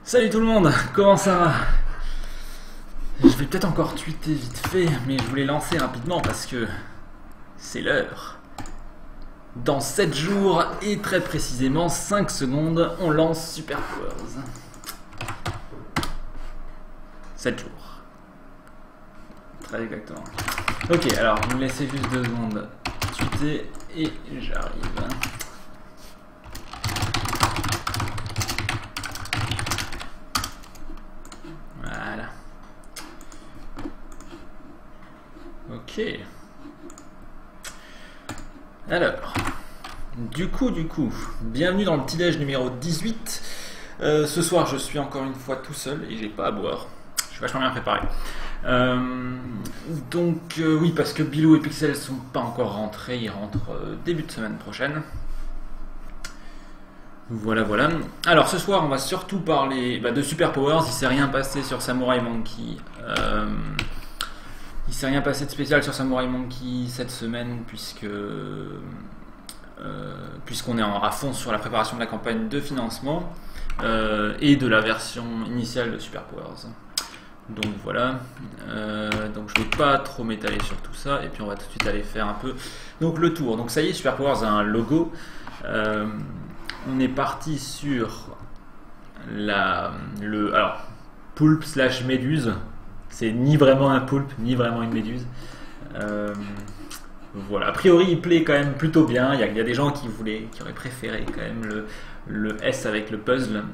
Salut tout le monde, comment ça va? Je vais peut-être encore tweeter vite fait, mais je voulais lancer rapidement parce que c'est l'heure. Dans 7 jours et très précisément 5 secondes, on lance Super Powers. 7 jours. Très exactement. Ok, alors vous me laissez juste 2 secondes tweeter et j'arrive. Voilà. Ok. Alors, du coup, bienvenue dans le petit-déj numéro 18. Ce soir, je suis encore une fois tout seul et j'ai pas à boire. Je suis vachement bien préparé. Oui, parce que Bilou et Pixel sont pas encore rentrés, ils rentrent début de semaine prochaine. Voilà. Alors ce soir, on va surtout parler de Super Powers. Il s'est rien passé sur Samurai Monkey. Il s'est rien passé de spécial sur Samurai Monkey cette semaine puisqu'on est à fond sur la préparation de la campagne de financement et de la version initiale de Super Powers. Donc voilà, donc je vais pas trop m'étaler sur tout ça et puis on va tout de suite aller faire un peu le tour. Donc ça y est, Super Powers a un logo. On est parti sur alors poulpe / méduse. C'est ni vraiment un poulpe ni vraiment une méduse. Voilà. A priori, il plaît quand même plutôt bien. Il y a des gens qui auraient préféré quand même le S avec le puzzle.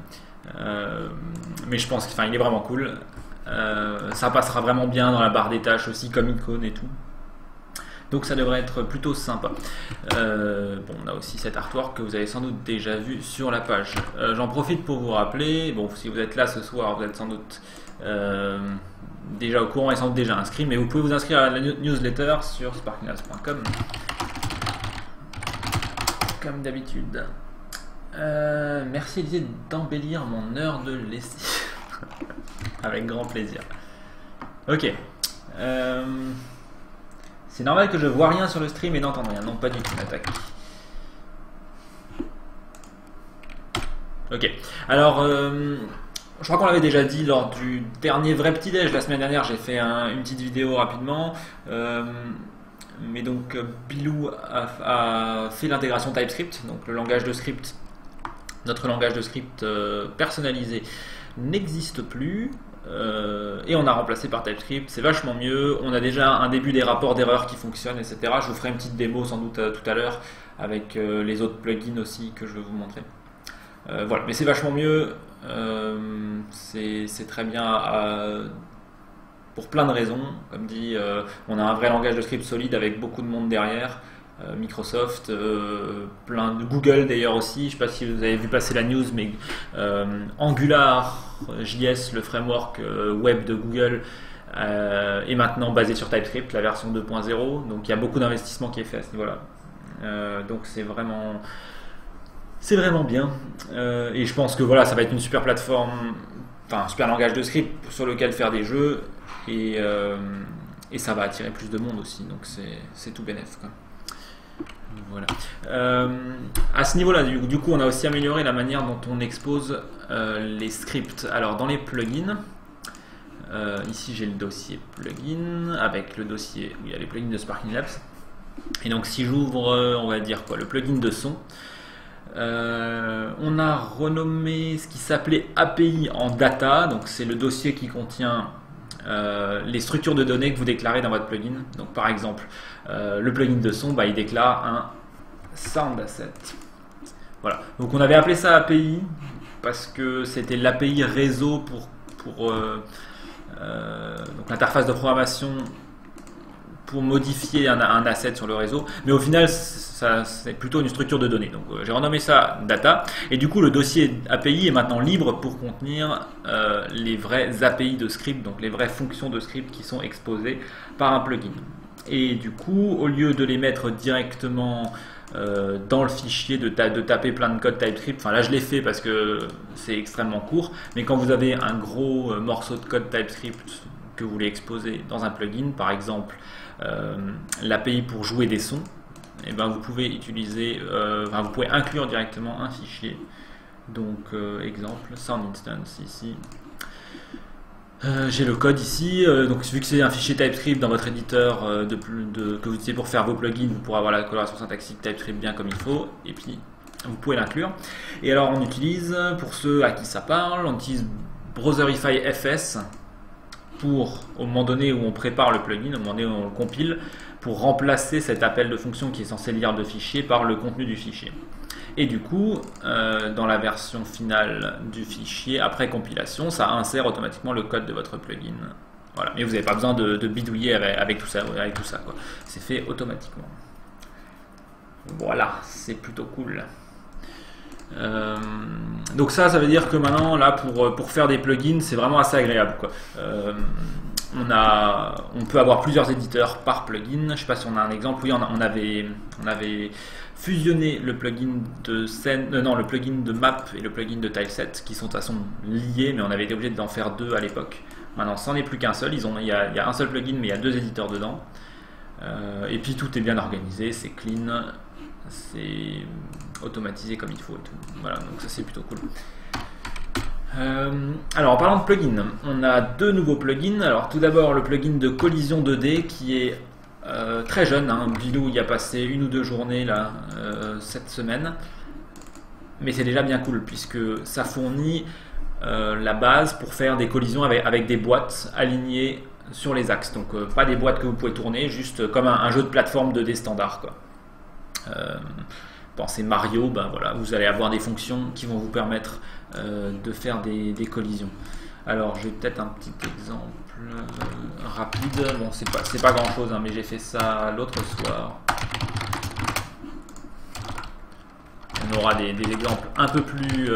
Mais je pense qu'il est vraiment cool. Ça passera vraiment bien dans la barre des tâches aussi comme icône et tout. Donc ça devrait être plutôt sympa. On a aussi cet artwork que vous avez sans doute déjà vu sur la page. J'en profite pour vous rappeler, si vous êtes là ce soir, vous êtes sans doute déjà au courant et sans doute déjà inscrit, mais vous pouvez vous inscrire à la newsletter sur sparklinghouse.com comme d'habitude. Merci Olivier d'embellir mon heure de lessive. Avec grand plaisir. Ok. C'est normal que je vois rien sur le stream et n'entende rien. Non, pas du tout, m'attaque. Ok. Alors, je crois qu'on l'avait déjà dit lors du dernier vrai petit-déj. La semaine dernière, j'ai fait une petite vidéo rapidement. Mais donc, Bilou a fait l'intégration TypeScript, donc le langage de script. Notre langage de script personnalisé n'existe plus. Et on a remplacé par TypeScript, c'est vachement mieux. On a déjà un début des rapports d'erreurs qui fonctionnent, etc. Je vous ferai une petite démo sans doute tout à l'heure avec les autres plugins aussi que je vais vous montrer. Voilà, mais c'est vachement mieux. C'est très bien pour plein de raisons. Comme dit, on a un vrai langage de script solide avec beaucoup de monde derrière. Microsoft, plein de Google d'ailleurs aussi. Je ne sais pas si vous avez vu passer la news, mais Angular JS, le framework web de Google, est maintenant basé sur TypeScript, la version 2.0. Donc il y a beaucoup d'investissement qui est fait à ce niveau-là. Donc c'est vraiment bien. Et je pense que voilà, ça va être une super plateforme, un super langage de script sur lequel faire des jeux et ça va attirer plus de monde aussi. Donc c'est tout bénef, quoi. Voilà. À ce niveau-là, du coup, on a aussi amélioré la manière dont on expose les scripts. Alors, dans les plugins, ici j'ai le dossier plugin avec le dossier où il y a les plugins de Sparking Labs. Et donc, si j'ouvre, on va dire quoi, le plugin de son, on a renommé ce qui s'appelait API en data. Donc, c'est le dossier qui contient les structures de données que vous déclarez dans votre plugin. Donc par exemple, le plugin de son, il déclare un sound asset. Voilà. Donc on avait appelé ça API parce que c'était l'API réseau pour donc l'interface de programmation pour modifier un asset sur le réseau. Mais au final, c'est plutôt une structure de données. Donc j'ai renommé ça data. Et du coup, le dossier API est maintenant libre pour contenir les vraies API de script, donc les vraies fonctions de script qui sont exposées par un plugin. Et du coup, au lieu de les mettre directement dans le fichier, de taper plein de code TypeScript, là je l'ai fait parce que c'est extrêmement court, mais quand vous avez un gros morceau de code TypeScript que vous voulez exposer dans un plugin, par exemple l'API pour jouer des sons, et vous pouvez utiliser, vous pouvez inclure directement un fichier Donc exemple, sound instance ici. J'ai le code ici, donc vu que c'est un fichier TypeScript dans votre éditeur que vous utilisez pour faire vos plugins, vous pourrez avoir la coloration syntaxique TypeScript bien comme il faut, et puis vous pouvez l'inclure. Et alors on utilise, pour ceux à qui ça parle, on utilise Browserify FS pour, au moment donné où on prépare le plugin, au moment donné où on le compile, pour remplacer cet appel de fonction qui est censé lire le fichier par le contenu du fichier. Et du coup, dans la version finale du fichier, après compilation, ça insère automatiquement le code de votre plugin. Voilà. Mais vous n'avez pas besoin de bidouiller avec tout ça. C'est fait automatiquement. Voilà, c'est plutôt cool. Donc ça veut dire que maintenant, là, pour faire des plugins, c'est vraiment assez agréable, quoi. On peut avoir plusieurs éditeurs par plugin. Je ne sais pas si on a un exemple. Oui, on avait fusionné le plugin de scène, non, le plugin de map et le plugin de tileset qui sont de toute façon liés, mais on avait été obligé d'en faire deux à l'époque. Maintenant, c'en est plus qu'un seul. Il y a un seul plugin, mais il y a deux éditeurs dedans. Et puis tout est bien organisé, c'est clean, c'est automatisé comme il faut et tout. Voilà, donc ça c'est plutôt cool. Alors en parlant de plugins, on a deux nouveaux plugins. Alors tout d'abord le plugin de collision 2D qui est très jeune, hein. Bilou y a passé une ou deux journées là cette semaine, mais c'est déjà bien cool puisque ça fournit la base pour faire des collisions avec des boîtes alignées sur les axes. Donc pas des boîtes que vous pouvez tourner, juste comme un jeu de plateforme 2D standard, quoi. Pensez Mario, ben voilà, vous allez avoir des fonctions qui vont vous permettre de faire des collisions. Alors j'ai peut-être un petit exemple rapide. Bon, c'est pas grand chose, hein, mais j'ai fait ça l'autre soir. On aura des exemples un peu plus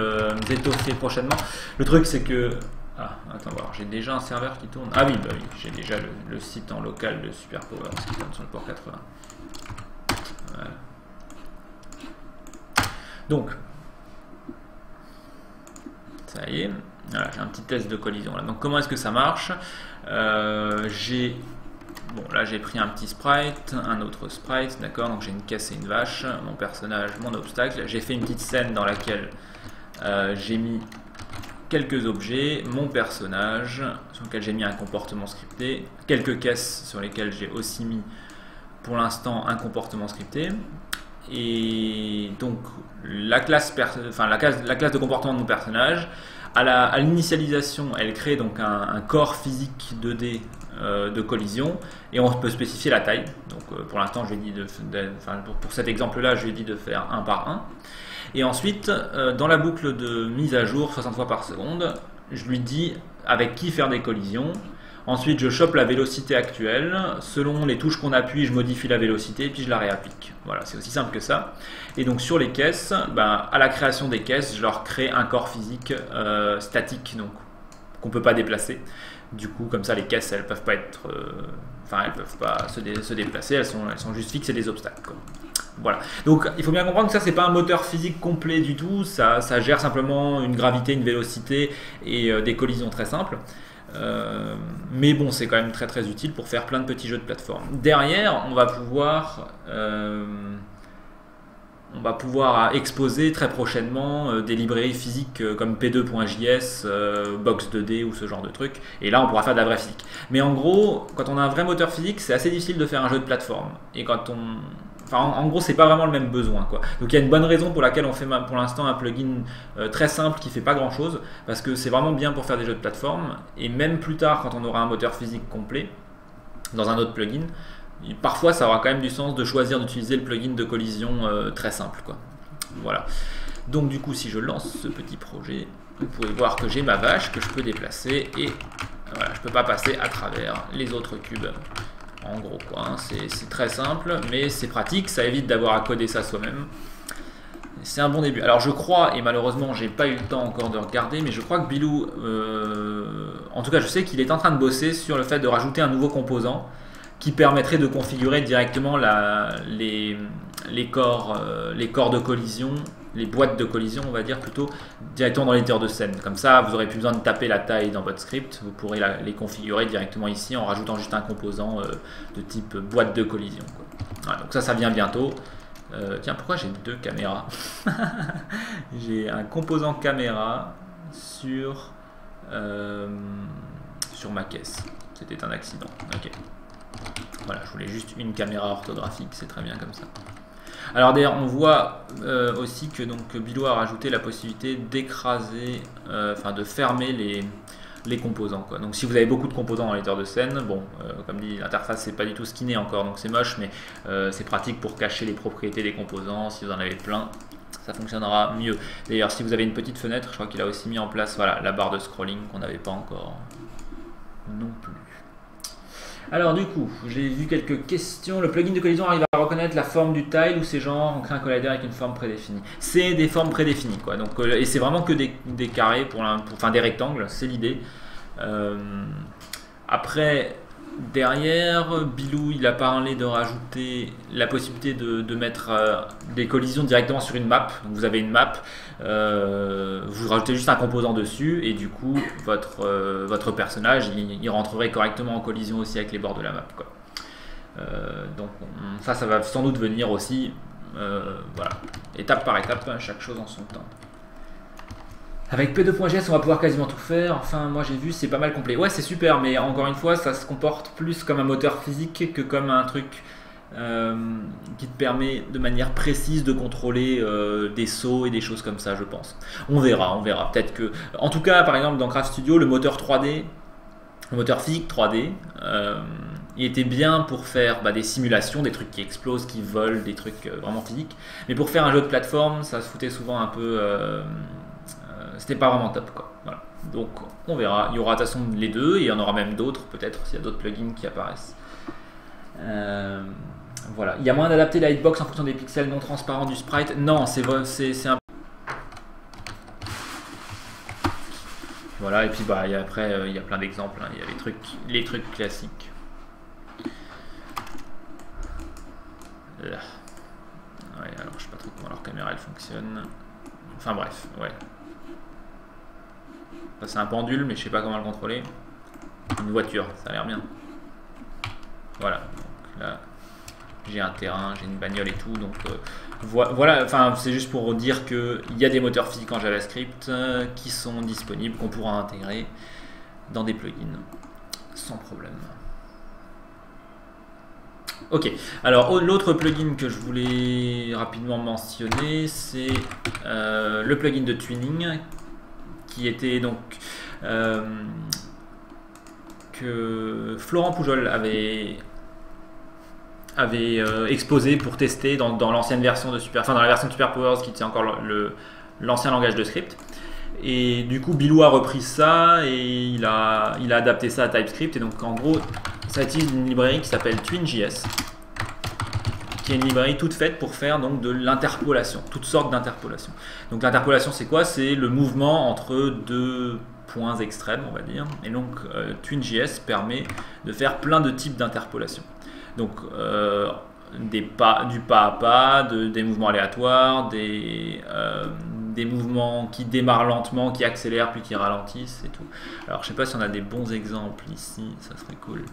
étoffés prochainement. Le truc c'est que attends, voir, j'ai déjà un serveur qui tourne. Ah oui, bah oui, j'ai déjà le site en local de SuperPower qui tourne sur le port 80. Voilà. Donc, ça y est, voilà, j'ai un petit test de collision là. Donc comment est-ce que ça marche? Là j'ai pris un petit sprite, un autre sprite, d'accord, donc j'ai une caisse et une vache, mon personnage, mon obstacle. J'ai fait une petite scène dans laquelle j'ai mis quelques objets, mon personnage, sur lequel j'ai mis un comportement scripté, quelques caisses sur lesquelles j'ai aussi mis pour l'instant un comportement scripté. Et donc la classe de comportement de mon personnage, à l'initialisation, elle crée donc un corps physique 2D de collision, et on peut spécifier la taille. Donc pour l'instant, je lui ai dit pour cet exemple-là, je lui ai dit de faire 1 par 1. Et ensuite, dans la boucle de mise à jour 60 fois par seconde, je lui dis avec qui faire des collisions. Ensuite, je chope la vélocité actuelle. Selon les touches qu'on appuie, je modifie la vélocité et puis je la réapplique. Voilà, c'est aussi simple que ça. Et donc sur les caisses, à la création des caisses, je leur crée un corps physique statique, donc qu'on ne peut pas déplacer. Du coup, comme ça, les caisses, elles peuvent pas être, elles peuvent pas se déplacer. Elles sont juste fixes et des obstacles, quoi. Voilà. Donc il faut bien comprendre que ça c'est pas un moteur physique complet du tout. Ça gère simplement une gravité, une vélocité et des collisions très simples. Mais bon, c'est quand même très très utile pour faire plein de petits jeux de plateforme. Derrière, on va pouvoir exposer très prochainement des librairies physiques comme P2.js, Box2D ou ce genre de trucs. Et là, on pourra faire de la vraie physique. Mais en gros, quand on a un vrai moteur physique, c'est assez difficile de faire un jeu de plateforme. Et en gros, c'est pas vraiment le même besoin, quoi. Donc il y a une bonne raison pour laquelle on fait pour l'instant un plugin très simple qui fait pas grand chose, parce que c'est vraiment bien pour faire des jeux de plateforme. Et même plus tard, quand on aura un moteur physique complet dans un autre plugin, parfois ça aura quand même du sens de choisir d'utiliser le plugin de collision très simple, quoi. Voilà. Donc du coup, si je lance ce petit projet, vous pouvez voir que j'ai ma vache que je peux déplacer et voilà, je peux pas passer à travers les autres cubes. En gros, quoi, hein. C'est très simple, mais c'est pratique, ça évite d'avoir à coder ça soi-même. C'est un bon début. Alors je crois, et malheureusement j'ai pas eu le temps encore de regarder, mais je crois que Bilou, en tout cas je sais qu'il est en train de bosser sur le fait de rajouter un nouveau composant qui permettrait de configurer directement les corps de collision, les boîtes de collision on va dire plutôt, directement dans l'éditeur de scène. Comme ça vous n'aurez plus besoin de taper la taille dans votre script, vous pourrez les configurer directement ici en rajoutant juste un composant de type boîte de collision, quoi. Voilà, donc ça vient bientôt. Tiens, pourquoi j'ai deux caméras? J'ai un composant caméra sur ma caisse. C'était un accident. Ok. Voilà, je voulais juste une caméra orthographique, c'est très bien comme ça. Alors d'ailleurs, on voit aussi que donc Bilou a rajouté la possibilité d'écraser, enfin de fermer les composants, quoi. Donc si vous avez beaucoup de composants dans l'éditeur de scène, bon, comme dit, l'interface c'est pas du tout skinné encore, donc c'est moche, mais c'est pratique pour cacher les propriétés des composants. Si vous en avez plein, ça fonctionnera mieux. D'ailleurs, si vous avez une petite fenêtre, je crois qu'il a aussi mis en place, voilà, la barre de scrolling qu'on n'avait pas encore non plus. Alors du coup, j'ai vu quelques questions. Le plugin de collision arrive à reconnaître la forme du tile ou c'est genre on crée un collider avec une forme prédéfinie? C'est des formes prédéfinies, quoi. Donc, et c'est vraiment que des carrés, enfin des rectangles, c'est l'idée. Après, derrière, Bilou il a parlé de rajouter la possibilité de mettre des collisions directement sur une map. Donc vous avez une map, vous rajoutez juste un composant dessus et du coup votre personnage il rentrerait correctement en collision aussi avec les bords de la map, quoi. Donc ça va sans doute venir aussi, voilà, étape par étape, chaque chose en son temps. Avec P2.js, on va pouvoir quasiment tout faire. Enfin, moi j'ai vu, c'est pas mal complet. Ouais, c'est super, mais encore une fois, ça se comporte plus comme un moteur physique que comme un truc qui te permet de manière précise de contrôler des sauts et des choses comme ça, je pense. On verra. Peut-être que, en tout cas, par exemple, dans Craft Studio, le moteur 3D, le moteur physique 3D, il était bien pour faire des simulations, des trucs qui explosent, qui volent, des trucs vraiment physiques. Mais pour faire un jeu de plateforme, ça se foutait souvent un peu. C'était pas vraiment top, quoi. Voilà. Donc on verra, il y aura de toute façon les deux et il y en aura même d'autres peut-être s'il y a d'autres plugins qui apparaissent. Voilà, il y a moyen d'adapter la hitbox en fonction des pixels non transparents du sprite? Non, c'est un... Voilà, et puis après il y a plein d'exemples, hein. Il y a les trucs classiques. Là. Ouais, alors je sais pas trop comment leur caméra elle fonctionne. Enfin bref, ouais. C'est un pendule, mais je sais pas comment le contrôler. Une voiture, ça a l'air bien. Voilà, donc là, j'ai un terrain, j'ai une bagnole et tout. Donc voilà, enfin, c'est juste pour dire qu'il y a des moteurs physiques en JavaScript qui sont disponibles, qu'on pourra intégrer dans des plugins sans problème. Ok, alors l'autre plugin que je voulais rapidement mentionner, c'est le plugin de Twinning, qui était donc que Florent Poujol avait exposé pour tester dans l'ancienne version de dans la version de SuperPowers qui tient encore l'ancien langage de script. Et du coup, Bilou a repris ça et il a adapté ça à TypeScript. Et donc, en gros, ça utilise une librairie qui s'appelle TwinJS, qui est une librairie toute faite pour faire donc de l'interpolation, toutes sortes d'interpolations. Donc, l'interpolation, c'est quoi? C'est le mouvement entre deux points extrêmes, on va dire. Et donc, TwinJS permet de faire plein de types d'interpolation. Donc, du pas à pas, des mouvements aléatoires, des mouvements qui démarrent lentement, qui accélèrent puis qui ralentissent et tout. Alors je sais pas si on a des bons exemples ici, ça serait cool.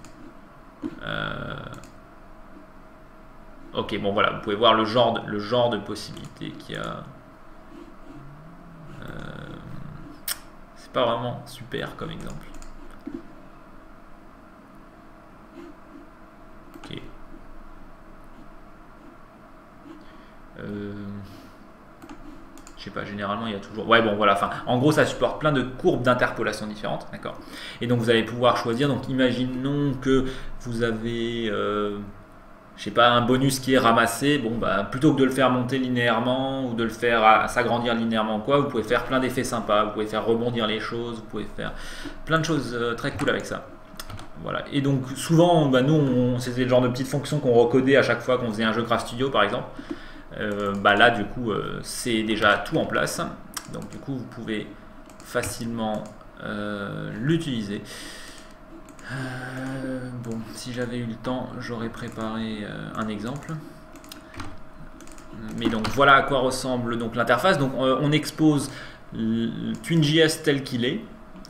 Ok, bon voilà, vous pouvez voir le genre de possibilités qu'il y a. C'est pas vraiment super comme exemple. Ok. Je sais pas, généralement il y a toujours... Ouais, bon voilà, enfin, en gros ça supporte plein de courbes d'interpolation différentes, d'accord. Et donc vous allez pouvoir choisir, donc imaginons que vous avez, je sais pas, un bonus qui est ramassé, bon bah plutôt que de le faire monter linéairement ou de le faire s'agrandir linéairement quoi, vous pouvez faire plein d'effets sympas, vous pouvez faire rebondir les choses, vous pouvez faire plein de choses très cool avec ça. Voilà. Et donc souvent, nous, c'était le genre de petites fonctions qu'on recodait à chaque fois qu'on faisait un jeu Craft Studio par exemple. Là du coup c'est déjà tout en place, donc du coup vous pouvez facilement l'utiliser. Bon, si j'avais eu le temps j'aurais préparé un exemple, mais donc voilà à quoi ressemble donc l'interface. Donc on expose TwinJS tel qu'il est,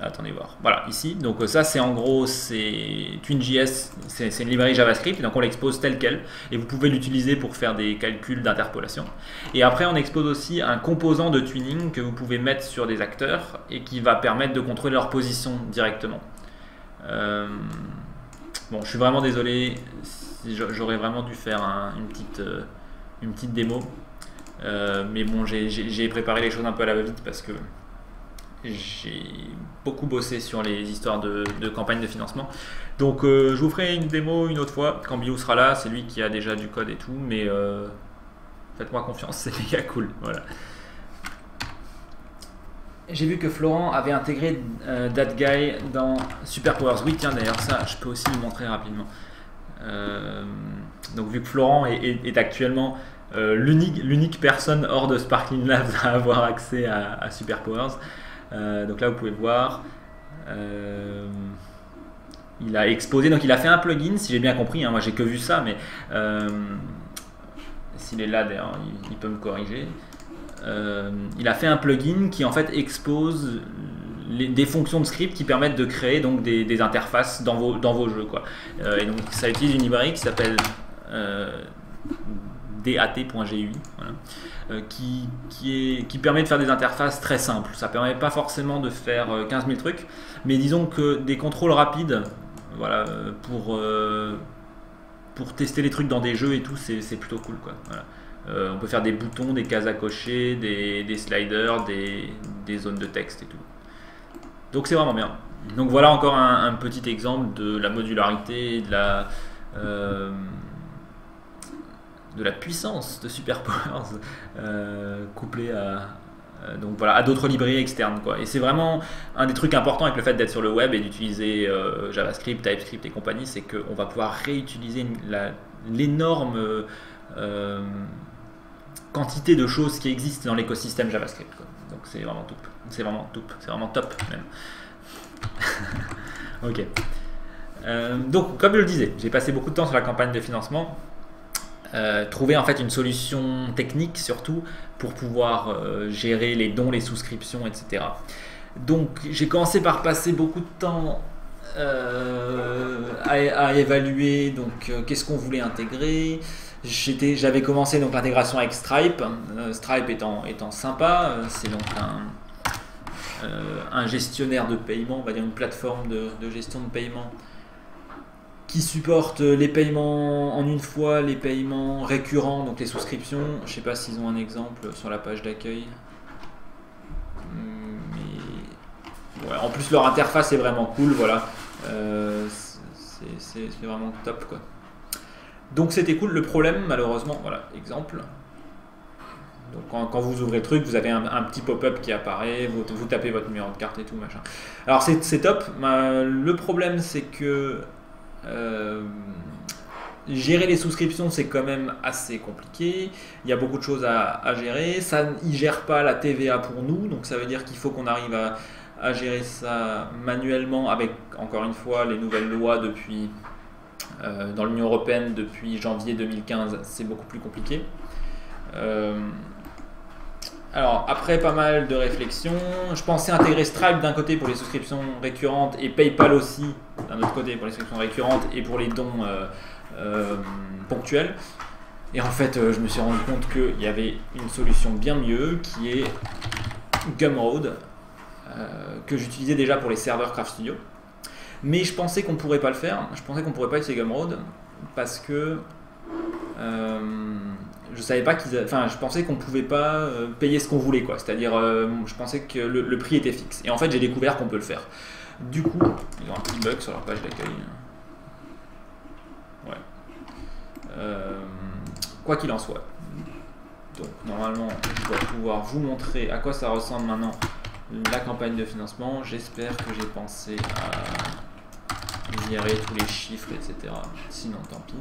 Attendez voir. Voilà, ici. Donc ça, c'est en gros, c'est TwinJS, c'est une librairie JavaScript. Donc on l'expose tel quel. Et vous pouvez l'utiliser pour faire des calculs d'interpolation. Et après, on expose aussi un composant de tuning que vous pouvez mettre sur des acteurs et qui va permettre de contrôler leur position directement. Bon, je suis vraiment désolé. J'aurais vraiment dû faire une petite démo. Mais bon, j'ai préparé les choses un peu à la va-vite parce que j'ai beaucoup bossé sur les histoires de campagne de financement. Donc je vous ferai une démo une autre fois quand Bio sera là. C'est lui qui a déjà du code et tout, mais faites-moi confiance, c'est méga cool. Voilà. J'ai vu que Florent avait intégré That Guy dans Superpowers. Oui, tiens, d'ailleurs, ça, je peux aussi vous montrer rapidement. Donc vu que Florent est actuellement l'unique personne hors de Sparkling Labs à avoir accès à Superpowers. Donc là vous pouvez voir, il a exposé, donc il a fait un plugin, si j'ai bien compris, hein, moi j'ai que vu ça, mais s'il est là d'ailleurs il peut me corriger. Il a fait un plugin qui en fait expose des fonctions de script qui permettent de créer donc des interfaces dans vos jeux, quoi. Et donc ça utilise une librairie qui s'appelle dat.gui, voilà, qui permet de faire des interfaces très simples. Ça permet pas forcément de faire 15 000 trucs, mais disons que des contrôles rapides, voilà, pour tester les trucs dans des jeux et tout, c'est plutôt cool, quoi. Voilà. On peut faire des boutons, des cases à cocher, des sliders, des zones de texte et tout. Donc c'est vraiment bien. Donc voilà encore un petit exemple de la modularité, de la puissance de Superpowers couplée donc voilà, à d'autres librairies externes, quoi. Et c'est vraiment un des trucs importants avec le fait d'être sur le web et d'utiliser JavaScript, TypeScript et compagnie, c'est qu'on va pouvoir réutiliser l'énorme quantité de choses qui existent dans l'écosystème JavaScript, quoi. Donc c'est vraiment top. C'est vraiment top même. Ok. Donc comme je le disais, j'ai passé beaucoup de temps sur la campagne de financement. Trouver en fait une solution technique surtout pour pouvoir gérer les dons, les souscriptions, etc. Donc j'ai commencé par passer beaucoup de temps à évaluer donc qu'est-ce qu'on voulait intégrer. J'avais commencé donc l'intégration avec Stripe, Stripe étant sympa, c'est donc un gestionnaire de paiement, on va dire une plateforme de gestion de paiement qui supporte les paiements en une fois, les paiements récurrents, donc les souscriptions. Je ne sais pas s'ils ont un exemple sur la page d'accueil. Mais ouais, en plus leur interface est vraiment cool, voilà. C'est vraiment top, quoi. Donc c'était cool. Le problème, malheureusement, voilà, exemple. Donc quand vous ouvrez le truc, vous avez un petit pop-up qui apparaît, vous tapez votre numéro de carte et tout, machin. Alors c'est top. Le problème, c'est que gérer les souscriptions, c'est quand même assez compliqué. Il y a beaucoup de choses à gérer. Ça, il ne gère pas la TVA pour nous, donc ça veut dire qu'il faut qu'on arrive à gérer ça manuellement avec, encore une fois, les nouvelles lois depuis dans l'Union Européenne depuis janvier 2015. C'est beaucoup plus compliqué. Alors, après pas mal de réflexions, je pensais intégrer Stripe d'un côté pour les souscriptions récurrentes et PayPal aussi d'un autre côté pour les souscriptions récurrentes et pour les dons ponctuels. Et en fait, je me suis rendu compte qu'il y avait une solution bien mieux qui est Gumroad, que j'utilisais déjà pour les serveurs Craft Studio. Mais je pensais qu'on ne pourrait pas le faire, je pensais qu'on ne pourrait pas utiliser Gumroad parce que je savais pas je pensais qu'on pouvait pas payer ce qu'on voulait, quoi. C'est-à-dire, je pensais que le prix était fixe. Et en fait, j'ai découvert qu'on peut le faire. Du coup, ils ont un petit bug sur leur page d'accueil. Ouais. Quoi qu'il en soit. Donc, normalement, je dois pouvoir vous montrer à quoi ça ressemble maintenant la campagne de financement. J'espère que j'ai pensé à virer tous les chiffres, etc. Sinon, tant pis.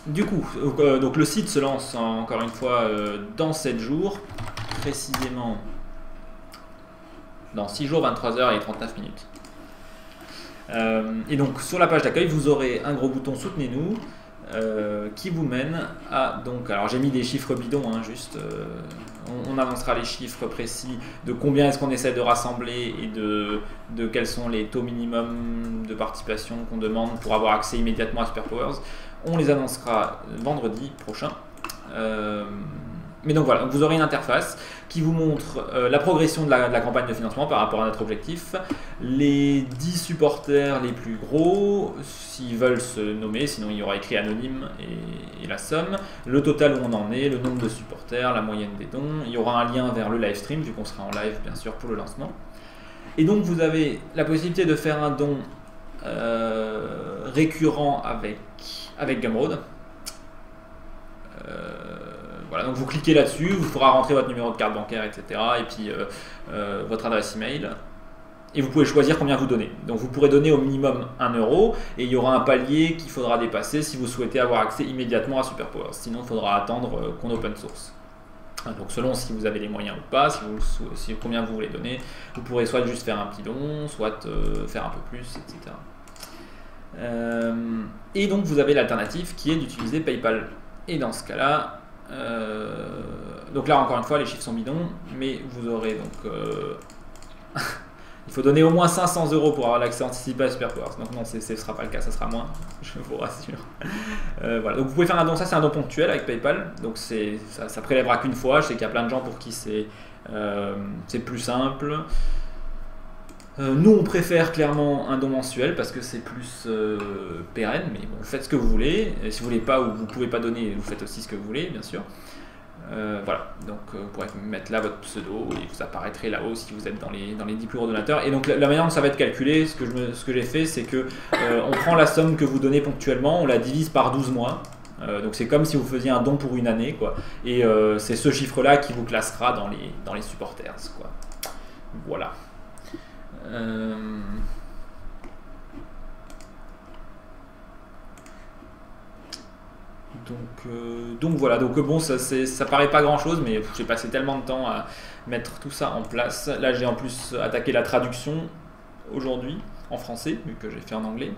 Du coup, donc le site se lance encore une fois dans 7 jours, précisément dans 6 jours, 23 heures et 39 minutes. Et donc sur la page d'accueil, vous aurez un gros bouton Soutenez-nous, qui vous mène à, donc, alors j'ai mis des chiffres bidons, hein, juste, on annoncera les chiffres précis de combien est-ce qu'on essaie de rassembler et de quels sont les taux minimum de participation qu'on demande pour avoir accès immédiatement à Superpowers. On les annoncera vendredi prochain. Mais donc voilà, vous aurez une interface qui vous montre la progression de la campagne de financement par rapport à notre objectif, les 10 supporters les plus gros, s'ils veulent se nommer, sinon il y aura écrit anonyme et la somme, le total où on en est, le nombre de supporters, la moyenne des dons, il y aura un lien vers le live stream, vu qu'on sera en live bien sûr pour le lancement. Et donc vous avez la possibilité de faire un don récurrent avec Gumroad. Voilà, donc vous cliquez là-dessus, vous pourrez rentrer votre numéro de carte bancaire, etc. Et puis votre adresse email. Et vous pouvez choisir combien vous donnez. Donc vous pourrez donner au minimum 1 € et il y aura un palier qu'il faudra dépasser si vous souhaitez avoir accès immédiatement à Superpowers. Sinon, il faudra attendre qu'on open source. Donc selon si vous avez les moyens ou pas, combien vous voulez donner, vous pourrez soit juste faire un petit don, soit faire un peu plus, etc. Et donc vous avez l'alternative qui est d'utiliser PayPal. Et dans ce cas-là, donc là encore une fois les chiffres sont bidons, mais vous aurez donc il faut donner au moins 500 € pour avoir l'accès anticipé à Superpowers. Donc non, ce ne sera pas le cas, ça sera moins, je vous rassure. Voilà. Donc vous pouvez faire un don, ça c'est un don ponctuel avec PayPal, donc ça prélèvera qu'une fois. Je sais qu'il y a plein de gens pour qui c'est plus simple. Nous on préfère clairement un don mensuel parce que c'est plus pérenne, mais bon, vous faites ce que vous voulez. Et si vous voulez pas ou vous pouvez pas donner, vous faites aussi ce que vous voulez, bien sûr. Voilà, donc vous pourrez mettre là votre pseudo et vous apparaîtrez là-haut si vous êtes dans les 10 plus gros donateurs. Et donc la manière dont ça va être calculé, ce que j'ai fait, c'est que on prend la somme que vous donnez ponctuellement, on la divise par 12 mois. Donc c'est comme si vous faisiez un don pour une année, quoi. Et c'est ce chiffre-là qui vous classera dans les supporters, quoi. Voilà. Donc voilà, donc bon, ça paraît pas grand chose, mais j'ai passé tellement de temps à mettre tout ça en place. Là j'ai en plus attaqué la traduction aujourd'hui en français, vu que j'ai fait en anglais.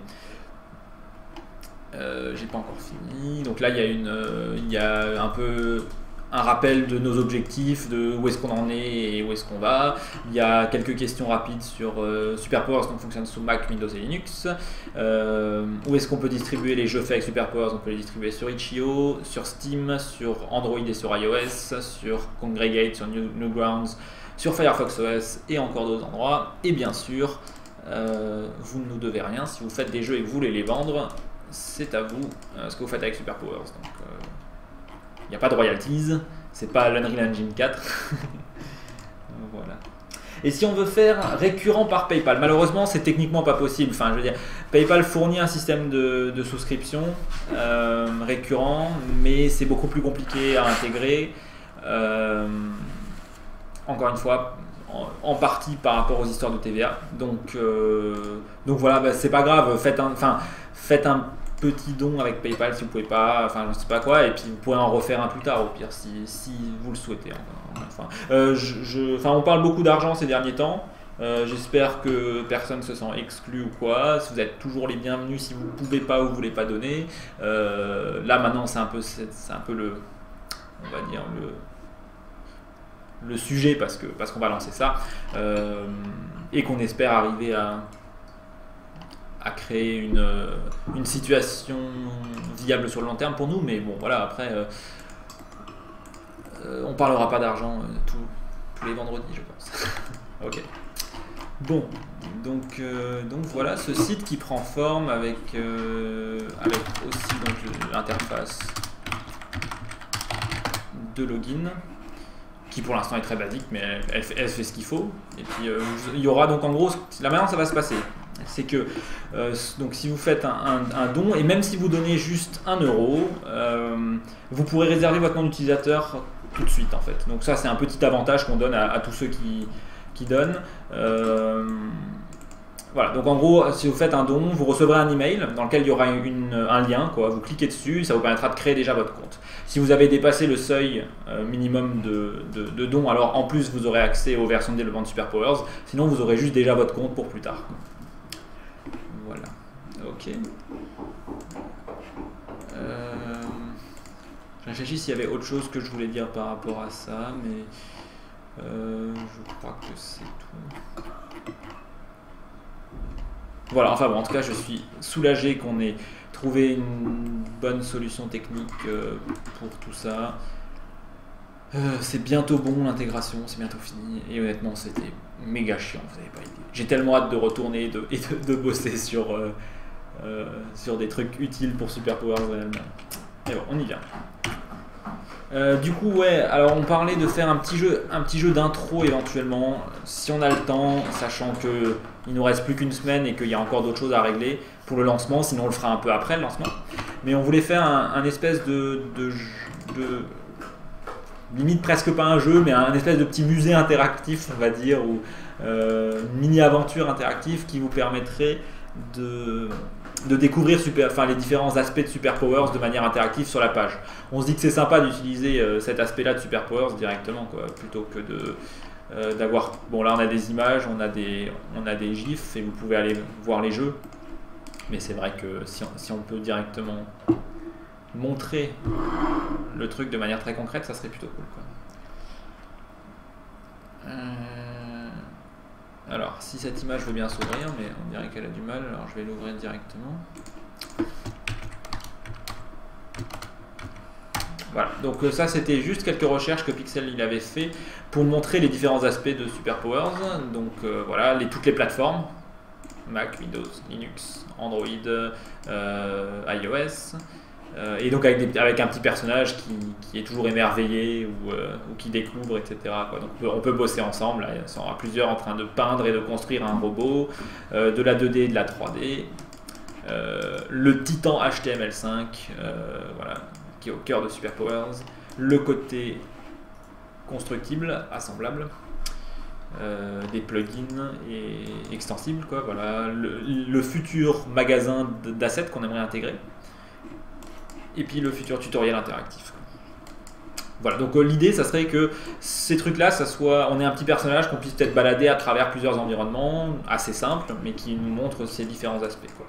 J'ai pas encore fini, donc là il y a un peu un rappel de nos objectifs, de où est-ce qu'on en est et où est-ce qu'on va. Il y a quelques questions rapides sur Superpowers, donc fonctionne sous Mac, Windows et Linux. Où est-ce qu'on peut distribuer les jeux faits avec Superpowers? On peut les distribuer sur Itch.io, sur Steam, sur Android et sur iOS, sur Congregate, sur Newgrounds, sur Firefox OS et encore d'autres endroits. Et bien sûr, vous ne nous devez rien. Si vous faites des jeux et que vous voulez les vendre, c'est à vous ce que vous faites avec Superpowers. Donc, il n'y a pas de royalties, c'est pas l'Unreal Engine 4. Voilà. Et si on veut faire récurrent par PayPal, malheureusement c'est techniquement pas possible. Enfin, je veux dire, PayPal fournit un système de souscription récurrent, mais c'est beaucoup plus compliqué à intégrer. Encore une fois, en partie par rapport aux histoires de TVA. Donc voilà, bah, c'est pas grave. Faites un petit don avec PayPal si vous pouvez pas, enfin je sais pas quoi, et puis vous pourrez en refaire un plus tard au pire si vous le souhaitez. On parle beaucoup d'argent ces derniers temps. J'espère que personne se sent exclu ou quoi. Si vous êtes toujours les bienvenus, si vous ne pouvez pas ou vous voulez pas donner. Là maintenant c'est un peu on va dire le sujet parce qu'on va lancer ça et qu'on espère arriver à créer une situation viable sur le long terme pour nous, mais bon voilà, après on parlera pas d'argent tous les vendredis je pense. Ok. Bon, donc voilà ce site qui prend forme avec aussi l'interface de login qui pour l'instant est très basique, mais elle fait ce qu'il faut. Et puis il y aura donc en gros la manière dont ça va se passer, c'est que donc si vous faites un don, et même si vous donnez juste 1 €, vous pourrez réserver votre nom d'utilisateur tout de suite en fait. Donc ça c'est un petit avantage qu'on donne à tous ceux qui donnent. Voilà, donc en gros, si vous faites un don, vous recevrez un email dans lequel il y aura un lien, quoi. Vous cliquez dessus, ça vous permettra de créer déjà votre compte. Si vous avez dépassé le seuil minimum de dons, alors en plus vous aurez accès aux versions de développement de Superpowers, sinon vous aurez juste déjà votre compte pour plus tard. Voilà, ok. Je réfléchis s'il y avait autre chose que je voulais dire par rapport à ça, mais je crois que c'est tout. Voilà, enfin bon, en tout cas, je suis soulagé qu'on ait trouvé une bonne solution technique pour tout ça. C'est bientôt bon l'intégration, c'est bientôt fini, et honnêtement, c'était méga chiant, vous n'avez pas idée. J'ai tellement hâte de retourner et de bosser sur des trucs utiles pour Superpowers réellement. Et bon, on y vient. Du coup, ouais, alors on parlait de faire un petit jeu d'intro éventuellement, si on a le temps, sachant que il nous reste plus qu'une semaine et qu'il y a encore d'autres choses à régler pour le lancement, sinon on le fera un peu après le lancement. Mais on voulait faire un espèce de limite presque pas un jeu, mais un espèce de petit musée interactif, on va dire, ou une mini-aventure interactive qui vous permettrait de découvrir les différents aspects de Superpowers de manière interactive sur la page. On se dit que c'est sympa d'utiliser cet aspect-là de Superpowers directement, quoi, plutôt que d'avoir... Bon, là on a des images, on a des gifs, et vous pouvez aller voir les jeux. Mais c'est vrai que si on peut directement montrer le truc de manière très concrète, ça serait plutôt cool, quoi. Alors, si cette image veut bien s'ouvrir, mais on dirait qu'elle a du mal, alors je vais l'ouvrir directement. Voilà, donc ça c'était juste quelques recherches que Pixel il avait fait pour montrer les différents aspects de Superpowers. Donc voilà, toutes les plateformes, Mac, Windows, Linux, Android, iOS. Et donc avec un petit personnage qui est toujours émerveillé ou qui découvre, etc. quoi. Donc on peut bosser ensemble, là, à plusieurs en train de peindre et de construire un robot, de la 2D et de la 3D, le titan HTML5, voilà, qui est au cœur de Superpowers, le côté constructible, assemblable, des plugins et extensibles, quoi, voilà, le futur magasin d'assets qu'on aimerait intégrer. Et puis le futur tutoriel interactif. Voilà, donc l'idée, ça serait que ces trucs-là, on ait un petit personnage qu'on puisse peut-être balader à travers plusieurs environnements, assez simples, mais qui nous montre ces différents aspects, quoi.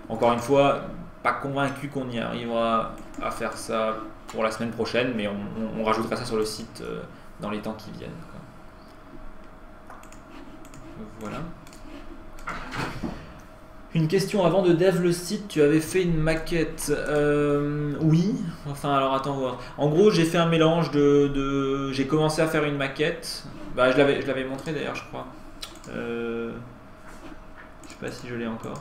Encore une fois, pas convaincu qu'on y arrivera à faire ça pour la semaine prochaine, mais on rajoutera ça sur le site dans les temps qui viennent, quoi. Voilà. Une question avant de dev le site, tu avais fait une maquette. Oui, enfin alors attends voir. En gros j'ai fait un mélange j'ai commencé à faire une maquette. Bah, je l'avais montré d'ailleurs je crois. Je sais pas si je l'ai encore.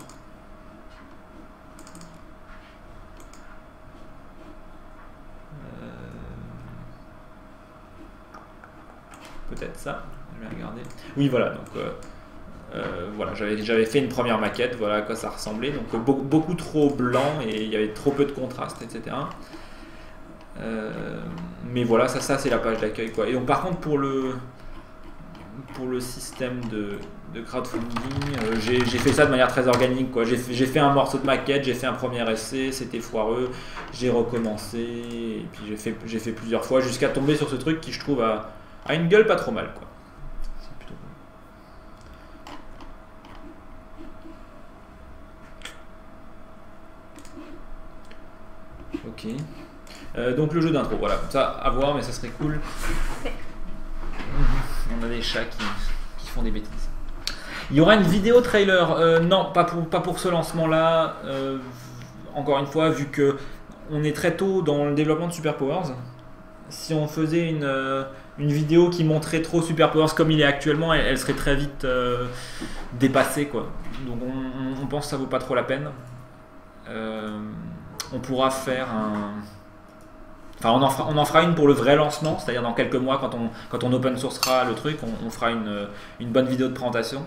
Peut-être ça, je vais regarder. Oui voilà, donc voilà, j'avais fait une première maquette, voilà à quoi ça ressemblait, donc beaucoup trop blanc et il y avait trop peu de contraste, etc. Mais voilà, ça c'est la page d'accueil, quoi. Et donc par contre pour le système de crowdfunding, j'ai fait ça de manière très organique, quoi. J'ai fait un morceau de maquette, j'ai fait un premier essai, c'était foireux, j'ai recommencé, et puis j'ai fait plusieurs fois jusqu'à tomber sur ce truc qui je trouve a une gueule pas trop mal, quoi. Ok. Donc le jeu d'intro, voilà, ça à voir, mais ça serait cool. On a des chats qui font des bêtises. Il y aura une vidéo trailer, non, pas pour ce lancement-là. Encore une fois, vu que on est très tôt dans le développement de Superpowers, si on faisait une vidéo qui montrait trop Superpowers comme il est actuellement, elle serait très vite dépassée, quoi. Donc on pense que ça vaut pas trop la peine. On pourra faire enfin on en fera une pour le vrai lancement, c'est-à-dire dans quelques mois quand on open sourcera le truc, on fera une bonne vidéo de présentation.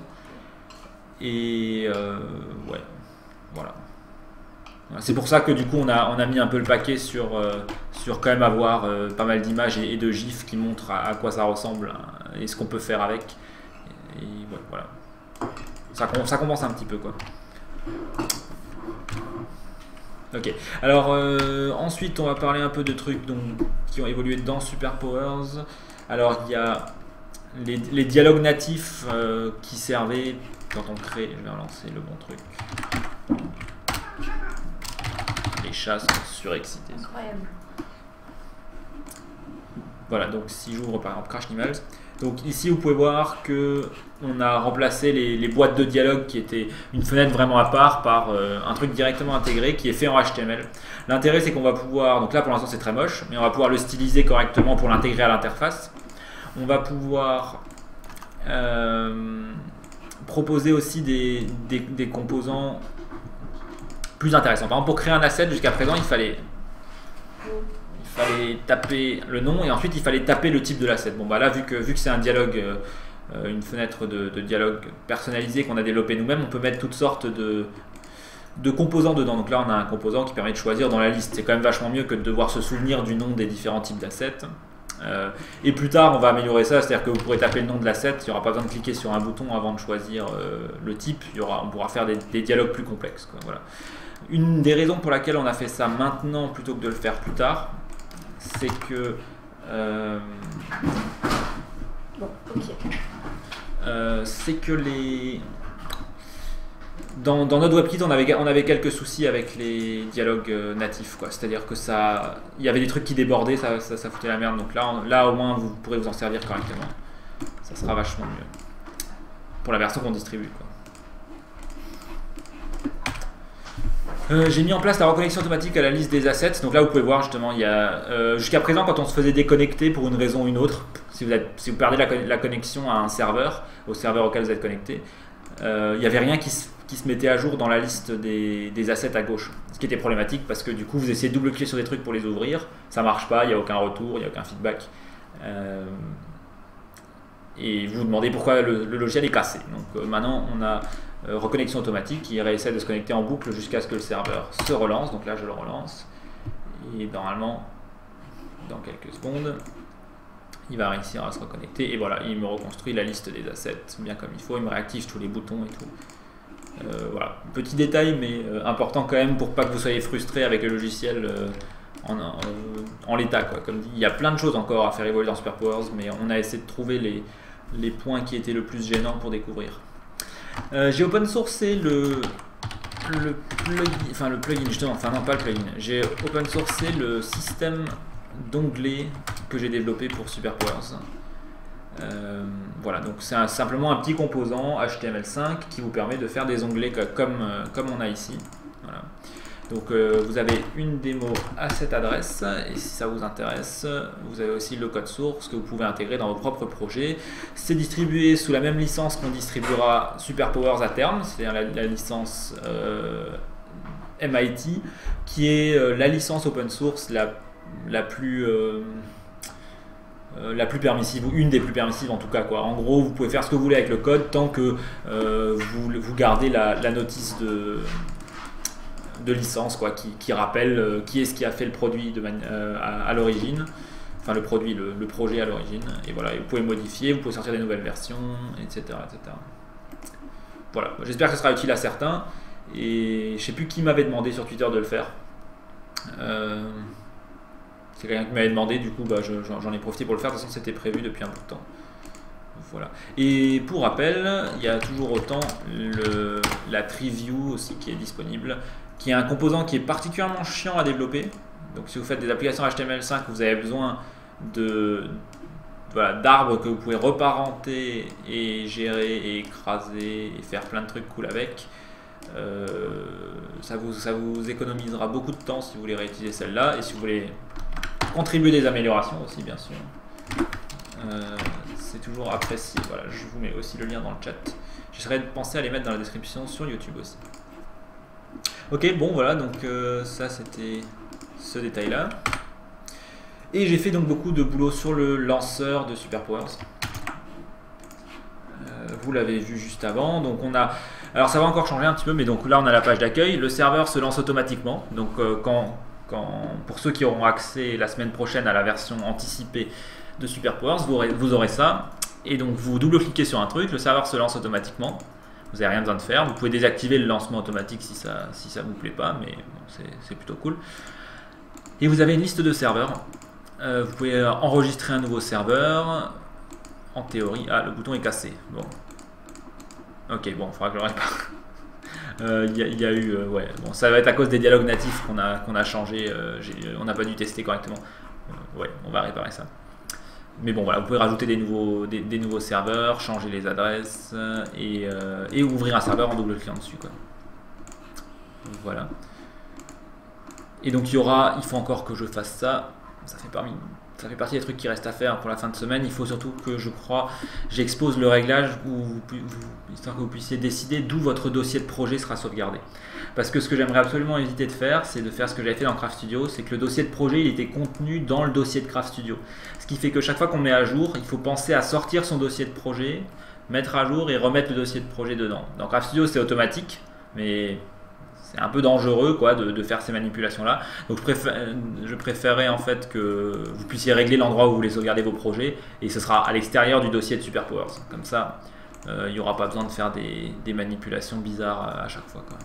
Et ouais, voilà. C'est pour ça que du coup on a mis un peu le paquet sur quand même avoir pas mal d'images et de gifs qui montrent à quoi ça ressemble, hein, et ce qu'on peut faire avec. Et ouais, voilà. Ça compense un petit peu, quoi. Ok, alors ensuite on va parler un peu de trucs qui ont évolué dans Superpowers. Alors il y a les dialogues natifs qui servaient quand on crée, je vais relancer le bon truc, les chats sont surexcités. Incroyable. Voilà, donc si j'ouvre par exemple Crash Animals, donc ici vous pouvez voir que on a remplacé les boîtes de dialogue qui étaient une fenêtre vraiment à part par un truc directement intégré qui est fait en HTML. L'intérêt c'est qu'on va pouvoir, donc là pour l'instant c'est très moche, mais on va pouvoir le styliser correctement pour l'intégrer à l'interface. On va pouvoir proposer aussi des composants plus intéressants. Par exemple pour créer un asset jusqu'à présent il fallait taper le nom et ensuite il fallait taper le type de l'asset. Bon bah là vu que c'est un dialogue, une fenêtre de dialogue personnalisé qu'on a développé nous-mêmes, on peut mettre toutes sortes de composants dedans. Donc là on a un composant qui permet de choisir dans la liste. C'est quand même vachement mieux que de devoir se souvenir du nom des différents types d'assets. Et plus tard on va améliorer ça, c'est-à-dire que vous pourrez taper le nom de l'asset, il n'y aura pas besoin de cliquer sur un bouton avant de choisir le type, on pourra faire des dialogues plus complexes, quoi. Voilà. Une des raisons pour laquelle on a fait ça maintenant plutôt que de le faire plus tard, c'est que dans notre WebKit on avait quelques soucis avec les dialogues natifs, quoi. C'est-à-dire que il y avait des trucs qui débordaient, ça foutait la merde. Donc là au moins vous pourrez vous en servir correctement. Ça sera vachement mieux pour la version qu'on distribue, quoi. J'ai mis en place la reconnexion automatique à la liste des assets. Donc là vous pouvez voir justement, il y a jusqu'à présent quand on se faisait déconnecter pour une raison ou une autre, si vous perdez la connexion à un serveur, au serveur auquel vous êtes connecté, il n'y avait rien qui se mettait à jour dans la liste des assets à gauche. Ce qui était problématique parce que du coup vous essayez de double-cliquer sur des trucs pour les ouvrir, ça marche pas, il n'y a aucun retour, il n'y a aucun feedback. Et vous vous demandez pourquoi le logiciel est cassé. Donc maintenant on a reconnexion automatique qui essaie de se connecter en boucle jusqu'à ce que le serveur se relance. Donc là je le relance et normalement dans quelques secondes il va réussir à se reconnecter et voilà, il me reconstruit la liste des assets bien comme il faut, il me réactive tous les boutons et tout. Voilà, petit détail mais important quand même pour pas que vous soyez frustré avec le logiciel en l'état, quoi. Comme dit, il y a plein de choses encore à faire évoluer dans SuperPowers, mais on a essayé de trouver les points qui étaient le plus gênants pour découvrir. J'ai open sourcé le plugin justement, enfin non pas le plugin, j'ai open sourcé le système d'onglets que j'ai développé pour SuperPowers. Voilà, donc c'est simplement un petit composant HTML5 qui vous permet de faire des onglets comme on a ici. Voilà. Donc vous avez une démo à cette adresse et si ça vous intéresse, vous avez aussi le code source que vous pouvez intégrer dans vos propres projets. C'est distribué sous la même licence qu'on distribuera SuperPowers à terme, c'est-à-dire la licence MIT, qui est la licence open source la plus permissive, ou une des plus permissives en tout cas, quoi. En gros, vous pouvez faire ce que vous voulez avec le code tant que vous gardez la notice de licence, quoi, qui rappelle qui est-ce qui a fait le produit à l'origine, enfin le produit, le projet à l'origine, et voilà, et vous pouvez modifier, vous pouvez sortir des nouvelles versions, etc. etc. Voilà, j'espère que ce sera utile à certains, et je sais plus qui m'avait demandé sur Twitter de le faire. C'est quelqu'un qui m'avait demandé, du coup bah, j'en ai profité pour le faire, de toute façon c'était prévu depuis un bout de temps. Voilà. Et pour rappel, il y a toujours autant la TreeView aussi qui est disponible, qui est un composant qui est particulièrement chiant à développer. Donc si vous faites des applications HTML5, vous avez besoin d'arbres que vous pouvez reparenter et gérer et écraser et faire plein de trucs cool avec. Ça vous économisera beaucoup de temps si vous voulez réutiliser celle-là et si vous voulez contribuer des améliorations aussi, bien sûr. C'est toujours apprécié. Voilà, je vous mets aussi le lien dans le chat. J'essaierai de penser à les mettre dans la description sur YouTube aussi. Ok, bon voilà, donc ça c'était ce détail-là. Et j'ai fait donc beaucoup de boulot sur le lanceur de SuperPowers. Vous l'avez vu juste avant. Donc on a, alors ça va encore changer un petit peu, mais donc là on a la page d'accueil. Le serveur se lance automatiquement. Donc pour ceux qui auront accès la semaine prochaine à la version anticipée de SuperPowers, vous aurez ça. Et donc vous double-cliquez sur un truc, le serveur se lance automatiquement. Vous n'avez rien besoin de faire. Vous pouvez désactiver le lancement automatique si ça vous plaît pas, mais bon, c'est plutôt cool. Et vous avez une liste de serveurs. Vous pouvez enregistrer un nouveau serveur. En théorie, le bouton est cassé. Bon. Ok, bon, il faudra que je le répare. Il y a eu, ouais, bon, ça va être à cause des dialogues natifs qu'on a changé. On n'a pas dû tester correctement. Ouais, on va réparer ça. Mais bon, voilà, vous pouvez rajouter des nouveaux serveurs, changer les adresses et ouvrir un serveur en double cliquant dessus, quoi. Voilà. Et donc il faut encore que je fasse ça. Ça fait partie des trucs qui restent à faire pour la fin de semaine. Il faut surtout que, je crois, j'expose le réglage histoire que vous puissiez décider d'où votre dossier de projet sera sauvegardé. Parce que ce que j'aimerais absolument éviter de faire, c'est de faire ce que j'avais fait dans Craft Studio, c'est que le dossier de projet, il était contenu dans le dossier de Craft Studio. Ce qui fait que chaque fois qu'on met à jour, il faut penser à sortir son dossier de projet, mettre à jour et remettre le dossier de projet dedans. Dans Craft Studio, c'est automatique, mais c'est un peu dangereux, quoi, de faire ces manipulations-là. Donc je préférerais en fait que vous puissiez régler l'endroit où vous voulez sauvegarder vos projets, et ce sera à l'extérieur du dossier de SuperPowers. Comme ça, il n'y aura pas besoin de faire des manipulations bizarres à chaque fois, quoi.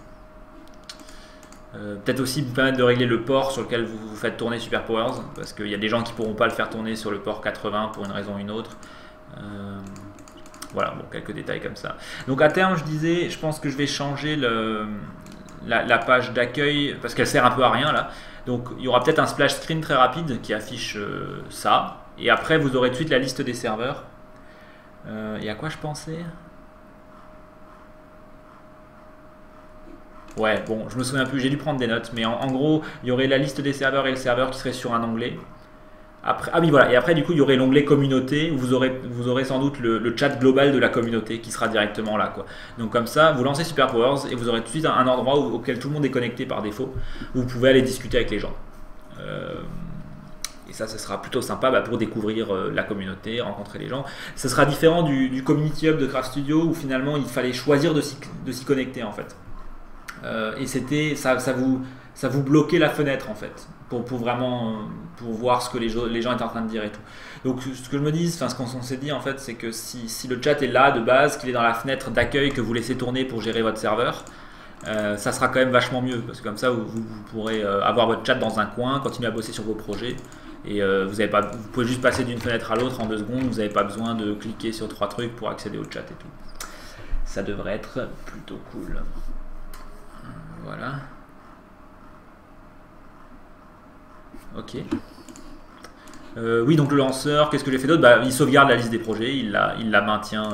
Peut-être aussi vous permettre de régler le port sur lequel vous faites tourner SuperPowers, parce qu'il y a des gens qui ne pourront pas le faire tourner sur le port 80 pour une raison ou une autre. Voilà, bon, quelques détails comme ça. Donc à terme, je disais, je pense que je vais changer la page d'accueil, parce qu'elle sert un peu à rien là. Donc il y aura peut-être un splash screen très rapide qui affiche ça, et après vous aurez tout de suite la liste des serveurs. Et à quoi je pensais? Ouais, bon, je me souviens plus, j'ai dû prendre des notes, mais en gros, il y aurait la liste des serveurs et le serveur qui serait sur un onglet. Après, ah oui, voilà, et après, du coup, il y aurait l'onglet communauté où vous aurez sans doute le chat global de la communauté qui sera directement là, quoi. Donc, comme ça, vous lancez SuperPowers et vous aurez tout de suite un endroit auquel tout le monde est connecté par défaut, où vous pouvez aller discuter avec les gens. Et ça, ce sera plutôt sympa pour découvrir la communauté, rencontrer les gens. Ce sera différent du Community Hub de Craft Studio où finalement il fallait choisir de s'y connecter en fait. Et ça vous bloquait la fenêtre en fait pour vraiment pour voir ce que les gens étaient en train de dire et tout. Donc ce que je me dis, ce qu'on s'est dit en fait, c'est que si le chat est là de base, qu'il est dans la fenêtre d'accueil que vous laissez tourner pour gérer votre serveur, ça sera quand même vachement mieux parce que comme ça vous pourrez avoir votre chat dans un coin, continuer à bosser sur vos projets et vous pouvez juste passer d'une fenêtre à l'autre en 2 secondes, vous n'avez pas besoin de cliquer sur 3 trucs pour accéder au chat et tout. Ça devrait être plutôt cool. Voilà. Ok. Oui, donc le lanceur, qu'est-ce que j'ai fait d'autre? Il sauvegarde la liste des projets, il la maintient.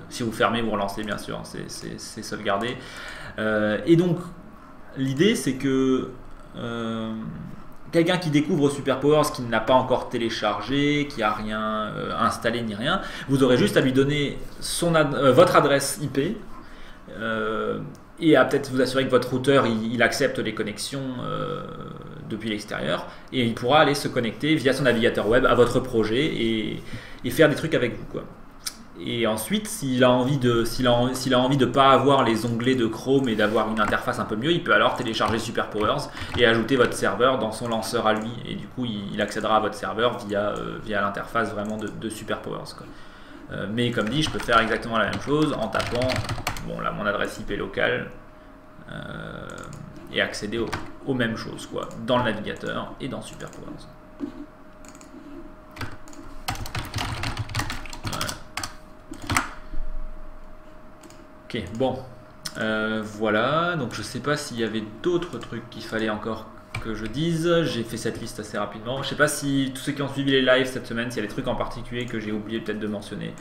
Si vous fermez, vous relancez, bien sûr, c'est sauvegardé. Et donc, l'idée, c'est que quelqu'un qui découvre SuperPowers, qui ne l'a pas encore téléchargé, qui n'a rien installé ni rien, vous aurez juste à lui donner votre adresse IP. Et à peut-être vous assurer que votre routeur il accepte les connexions depuis l'extérieur et il pourra aller se connecter via son navigateur web à votre projet et faire des trucs avec vous, quoi. Et ensuite, s'il a envie de pas avoir les onglets de Chrome et d'avoir une interface un peu mieux, il peut alors télécharger SuperPowers et ajouter votre serveur dans son lanceur à lui, et du coup il accédera à votre serveur via l'interface vraiment de SuperPowers, quoi. Mais comme dit, je peux faire exactement la même chose en tapant mon adresse IP locale et accéder aux mêmes choses, quoi, dans le navigateur et dans SuperPowers. Voilà. Ok, bon, voilà. Donc je sais pas s'il y avait d'autres trucs qu'il fallait encore que je dise. J'ai fait cette liste assez rapidement. Je sais pas si tous ceux qui ont suivi les lives cette semaine, s'il y a des trucs en particulier que j'ai oublié peut-être de mentionner,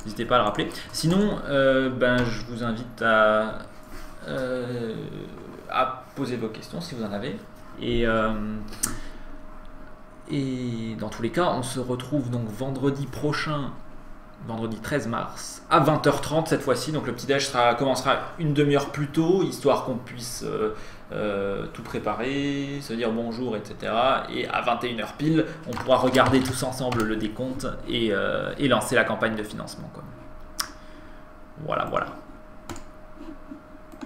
n'hésitez pas à le rappeler. Sinon, je vous invite à poser vos questions si vous en avez. Et dans tous les cas, on se retrouve donc vendredi prochain, vendredi 13 mars, à 20h30 cette fois-ci. Donc le petit déj commencera une demi-heure plus tôt, histoire qu'on puisse tout préparer, se dire bonjour, etc. Et à 21h pile, on pourra regarder tous ensemble le décompte et lancer la campagne de financement, quoi. Voilà.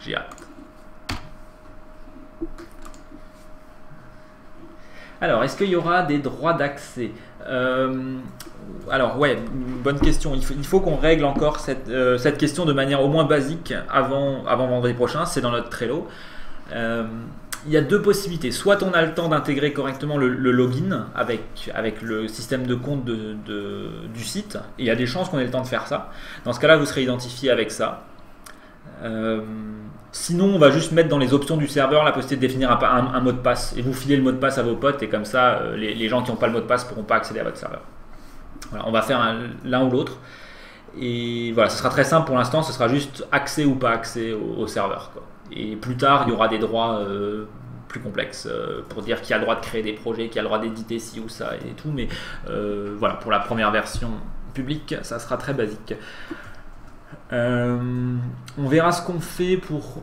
J'ai hâte. Alors, est-ce qu'il y aura des droits d'accès? Alors, ouais, bonne question. Il faut qu'on règle encore cette question de manière au moins basique avant vendredi prochain. C'est dans notre Trello. Il y a 2 possibilités. Soit on a le temps d'intégrer correctement le login avec le système de compte du site. Et il y a des chances qu'on ait le temps de faire ça. Dans ce cas-là, vous serez identifié avec ça. Sinon, on va juste mettre dans les options du serveur la possibilité de définir un mot de passe et vous filez le mot de passe à vos potes et comme ça, les gens qui n'ont pas le mot de passe ne pourront pas accéder à votre serveur. Voilà, on va faire l'un ou l'autre. Et voilà, ce sera très simple pour l'instant, ce sera juste accès ou pas accès au serveur, quoi. Et plus tard, il y aura des droits plus complexes pour dire qui a le droit de créer des projets, qui a le droit d'éditer ci ou ça et tout. Mais voilà, pour la première version publique, ça sera très basique. On verra ce qu'on fait pour...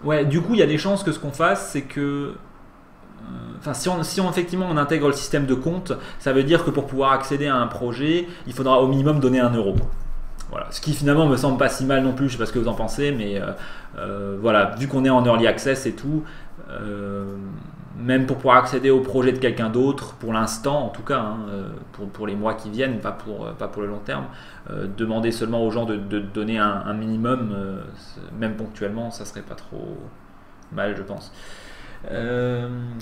Ouais, du coup, il y a des chances que ce qu'on fasse, c'est que... Enfin, si effectivement on intègre le système de compte, ça veut dire que pour pouvoir accéder à un projet, il faudra au minimum donner 1 euro. Voilà. Ce qui finalement me semble pas si mal non plus, je sais pas ce que vous en pensez, mais voilà, vu qu'on est en early access et tout, même pour pouvoir accéder au projet de quelqu'un d'autre, pour l'instant en tout cas, hein, pour les mois qui viennent, pas pour le long terme, demander seulement aux gens de donner un minimum, même ponctuellement, ça serait pas trop mal, je pense.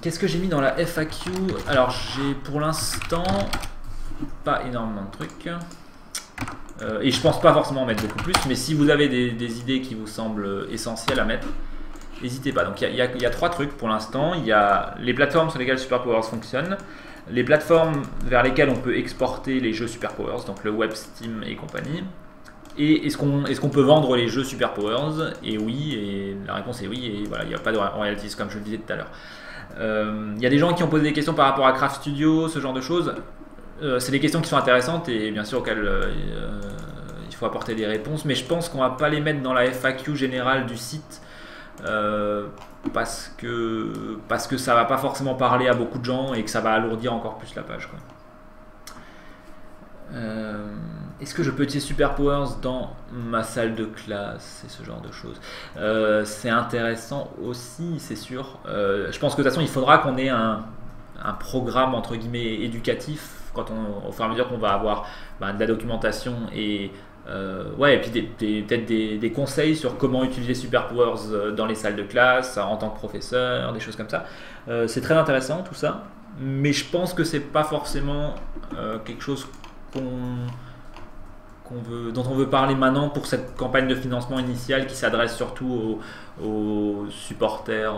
Qu'est-ce que j'ai mis dans la FAQ? Alors j'ai pour l'instant pas énormément de trucs et je pense pas forcément en mettre beaucoup plus, mais si vous avez des idées qui vous semblent essentielles à mettre, n'hésitez pas. Donc il y a 3 trucs pour l'instant. Il y a les plateformes sur lesquelles Superpowers fonctionne, les plateformes vers lesquelles on peut exporter les jeux Superpowers, donc le web, Steam et compagnie. Et est-ce qu'on peut vendre les jeux Superpowers? Et oui, et la réponse est oui, et voilà, il n'y a pas de royalties comme je le disais tout à l'heure. Il y a des gens qui ont posé des questions par rapport à Craft Studio, ce genre de choses. C'est des questions qui sont intéressantes et bien sûr auxquelles il faut apporter des réponses, mais je pense qu'on ne va pas les mettre dans la FAQ générale du site parce que ça ne va pas forcément parler à beaucoup de gens et que ça va alourdir encore plus la page, quoi. Est-ce que je peux utiliser Superpowers dans ma salle de classe et ce genre de choses? C'est intéressant aussi, c'est sûr. Je pense que de toute façon, il faudra qu'on ait un programme entre guillemets éducatif au fur et à mesure qu'on va avoir de la documentation et ouais, et puis peut-être des conseils sur comment utiliser Superpowers dans les salles de classe, en tant que professeur, des choses comme ça. C'est très intéressant tout ça, mais je pense que c'est pas forcément quelque chose dont on veut parler maintenant pour cette campagne de financement initiale qui s'adresse surtout aux supporters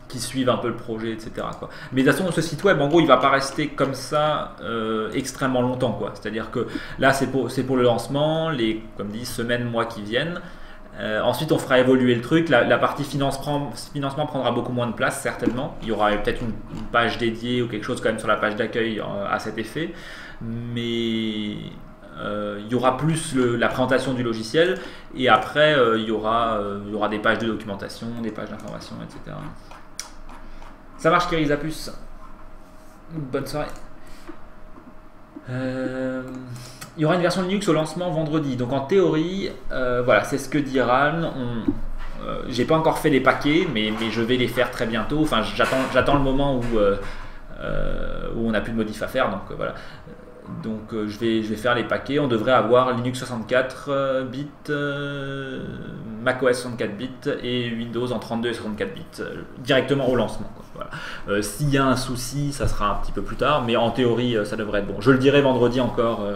qui suivent un peu le projet, etc., quoi. Mais de toute façon, ce site web, en gros, il ne va pas rester comme ça extrêmement longtemps, quoi. C'est-à-dire que là, c'est pour le lancement, comme dit, semaines, mois qui viennent. Ensuite, on fera évoluer le truc. La partie financement prendra beaucoup moins de place, certainement. Il y aura peut-être une page dédiée ou quelque chose quand même sur la page d'accueil à cet effet. Mais il y aura plus la présentation du logiciel et après il y aura des pages de documentation, des pages d'information, etc. Ça marche, Kirizapus. Bonne soirée. Il y aura une version Linux au lancement vendredi. Donc en théorie, voilà, c'est ce que dit Ran. J'ai pas encore fait les paquets, mais je vais les faire très bientôt. Enfin, j'attends le moment où on n'a plus de modif à faire. Donc voilà. Donc je vais faire les paquets. On devrait avoir Linux 64 bits, macOS 64 bits et Windows en 32 et 64 bits directement au lancement, quoi. Voilà. S'il y a un souci, ça sera un petit peu plus tard, mais en théorie, ça devrait être bon. Je le dirai vendredi encore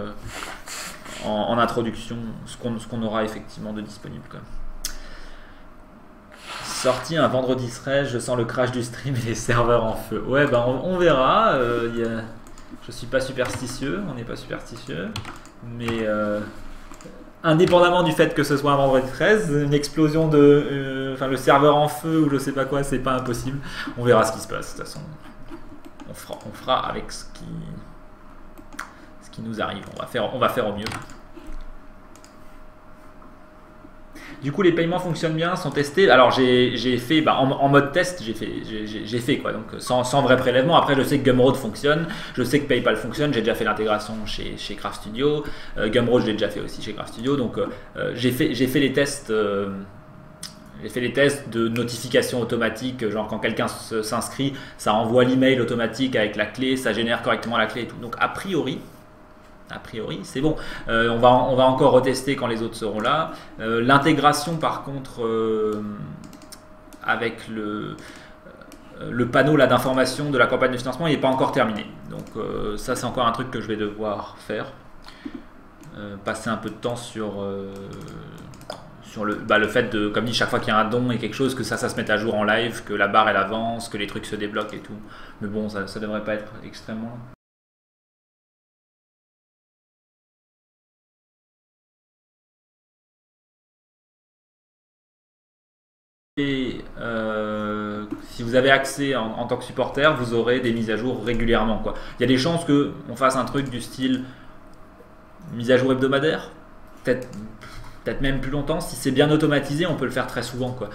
en introduction, ce qu'on aura effectivement de disponible, quoi. Sorti un vendredi serait, je sens le crash du stream et les serveurs en feu. Ouais, ben on verra. Je suis pas superstitieux, on n'est pas superstitieux, mais indépendamment du fait que ce soit un vendredi 13, une explosion le serveur en feu ou je sais pas quoi, c'est pas impossible. On verra ce qui se passe. De toute façon, on fera avec ce qui nous arrive. On va faire au mieux. Du coup, les paiements fonctionnent bien, sont testés. Alors, j'ai fait en mode test, j'ai fait quoi, donc sans vrai prélèvement. Après, je sais que Gumroad fonctionne, je sais que PayPal fonctionne. J'ai déjà fait l'intégration chez Craft Studio. Gumroad, je l'ai déjà fait aussi chez Craft Studio. Donc, j'ai fait les tests. J'ai fait les tests de notification automatique, genre quand quelqu'un s'inscrit, ça envoie l'email automatique avec la clé, ça génère correctement la clé et tout. Donc, a priori, c'est bon. On va encore retester quand les autres seront là. L'intégration, par contre, avec le panneau d'information de la campagne de financement, il n'est pas encore terminé. Donc ça, c'est encore un truc que je vais devoir faire. Passer un peu de temps sur sur le fait de, comme dit, chaque fois qu'il y a un don et quelque chose, que ça se mette à jour en live, que la barre elle avance, que les trucs se débloquent et tout. Mais bon, ça devrait pas être extrêmement long. Et si vous avez accès en tant que supporter, vous aurez des mises à jour régulièrement, quoi. Il y a des chances qu'on fasse un truc du style mise à jour hebdomadaire, peut-être même plus longtemps. Si c'est bien automatisé, on peut le faire très souvent, quoi.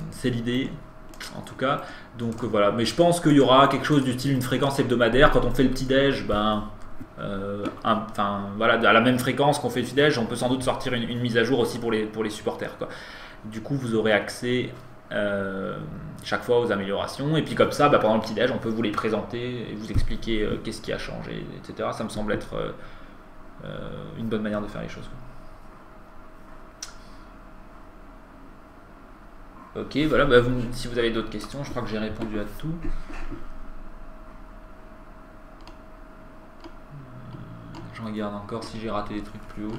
C'est l'idée, en tout cas. Donc voilà. Mais je pense qu'il y aura quelque chose du style une fréquence hebdomadaire. Quand on fait le petit-déj, voilà, à la même fréquence qu'on fait le petit-déj, on peut sans doute sortir une mise à jour aussi pour les supporters, quoi. Du coup, vous aurez accès chaque fois aux améliorations. Et puis comme ça, pendant le petit-déj, on peut vous les présenter et vous expliquer qu'est-ce qui a changé, etc. Ça me semble être une bonne manière de faire les choses, quoi. Ok, voilà. Si vous avez d'autres questions, je crois que j'ai répondu à tout. Je regarde encore si j'ai raté des trucs plus haut.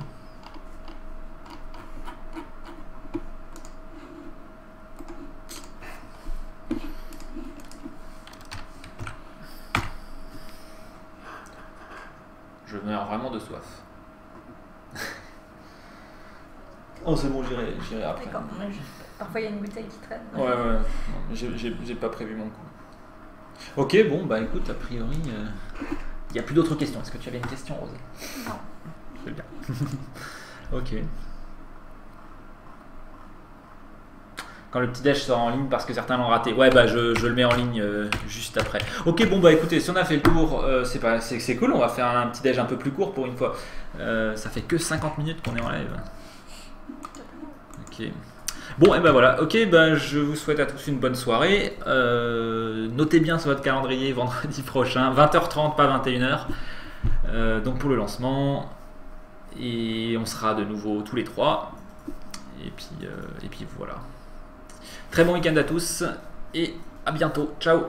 Je meurs vraiment de soif. Oh, c'est bon, j'irai après. D'accord. Parfois, il y a une bouteille qui traîne. Ouais. Non, j'ai pas prévu mon coup. Ok, bon, écoute, a priori, il n'y a plus d'autres questions. Est-ce que tu avais une question, Rosée? Non. C'est bien. Ok. Quand le petit-déj sort en ligne parce que certains l'ont raté. Ouais, je le mets en ligne juste après. Ok, bon, écoutez, si on a fait le tour, c'est cool. On va faire un petit-déj un peu plus court pour une fois. Ça fait que 50 minutes qu'on est en live. Ok. Bon, et voilà. Ok, je vous souhaite à tous une bonne soirée. Notez bien sur votre calendrier vendredi prochain, 20h30, pas 21h. Donc pour le lancement. Et on sera de nouveau tous les trois. Et puis voilà. Très bon week-end à tous et à bientôt. Ciao.